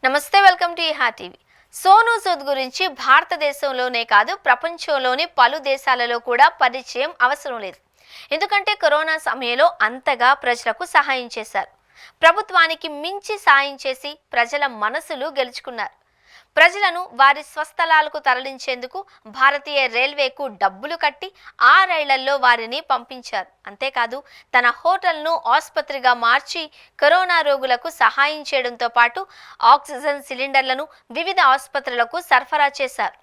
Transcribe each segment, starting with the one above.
నమస్తే, welcome to ఈహా TV. Sonu Sood గురించి భారతదేశంలోనే కాదు ప్రపంచంలోని పలు దేశాలలో కూడా పరిచయం అవసరం లేదు. ఎందుకంటే కరోనా సమయంలో అంతగా ప్రజలకు సహాయం చేశారు. ప్రభుత్వానికి మించి సాయం చేసి ప్రజల మనసులు గెలుచుకున్నారు. ప్రజలను వారి స్వస్థలాలకు తరలించేందుకు భారతీయ రైల్వేకు డబ్బులు కట్టి ఆ రైళ్లలో వారిని పంపించారు. అంతేకాదు తన హోటల్ను ఆసుపత్రిగా మార్చి కరోనా రోగులకు సహాయం చేయడంతో పాటు ఆక్సిజన్ సిలిండర్లను వివిధ ఆసుపత్రులకు సరఫరా చేశారు.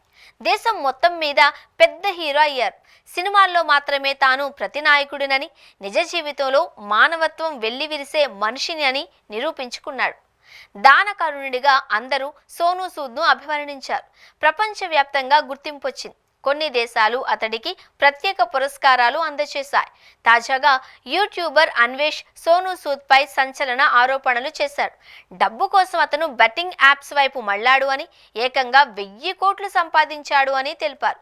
దేశం మొత్తం మీద పెద్ద హీరో అయ్యారు. సినిమాల్లో మాత్రమే తాను ప్రతినాయకుడినని, నిజ జీవితంలో మానవత్వం వెల్లివిరిసే మనిషిని అని నిరూపించుకున్నాడు. దానకరుణుడిగా అందరూ సోనూ సూద్ను అభివర్ణించారు. ప్రపంచవ్యాప్తంగా గుర్తింపు వచ్చింది. కొన్ని దేశాలు అతడికి ప్రత్యేక పురస్కారాలు అందజేశాయి. తాజాగా యూట్యూబర్ అన్వేష్ సోనూ సూద్ పై సంచలన ఆరోపణలు చేశాడు. డబ్బు కోసం అతను బెట్టింగ్ యాప్స్ వైపు మళ్లాడు అని, ఏకంగా 1000 కోట్లు సంపాదించాడు అని తెలిపారు.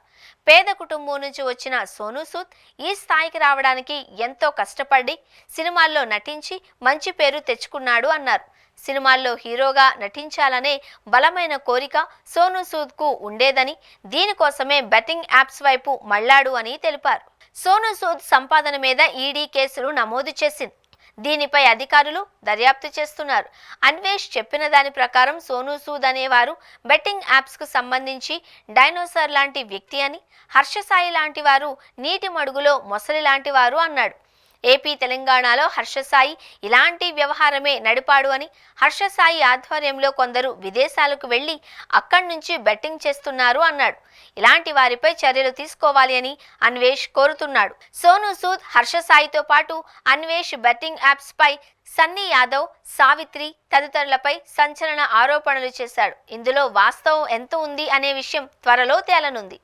పేద కుటుంబం నుంచి వచ్చిన సోనూ సూద్ ఈ స్థాయికి రావడానికి ఎంతో కష్టపడి సినిమాల్లో నటించి మంచి పేరు తెచ్చుకున్నాడు అన్నారు. సినిమాల్లో హీరోగా నటించాలనే బలమైన కోరిక సోనూ సూద్కు ఉండేదని, దీనికోసమే బెట్టింగ్ యాప్స్ వైపు మళ్లాడు అని తెలిపారు. సోనూ సూద్ సంపాదన మీద ఈడీ కేసులు నమోదు చేసింది. దీనిపై అధికారులు దర్యాప్తు చేస్తున్నారు. అన్వేష్ చెప్పిన దాని ప్రకారం సోనూ సూద్ అనేవారు బెట్టింగ్ యాప్స్కు సంబంధించి డైనోసార్ లాంటి వ్యక్తి అని, హర్షసాయి లాంటి వారు నీటి మడుగులో మొసలి లాంటి వారు అన్నాడు. ఏపీ, తెలంగాణలో హర్షసాయి ఇలాంటి వ్యవహారమే నడిపాడు అని, హర్షసాయి ఆధ్వర్యంలో కొందరు విదేశాలకు వెళ్లి అక్కడి నుంచి బెట్టింగ్ చేస్తున్నారు అన్నాడు. ఇలాంటి వారిపై చర్యలు తీసుకోవాలి అని అన్వేష్ కోరుతున్నాడు. సోనూ సూద్, హర్షసాయితో పాటు అన్వేష్ బెట్టింగ్ యాప్స్ పై సన్నీ యాదవ్, సావిత్రి తదితరులపై సంచలన ఆరోపణలు చేశాడు. ఇందులో వాస్తవం ఎంత ఉంది అనే విషయం త్వరలో తేలనుంది.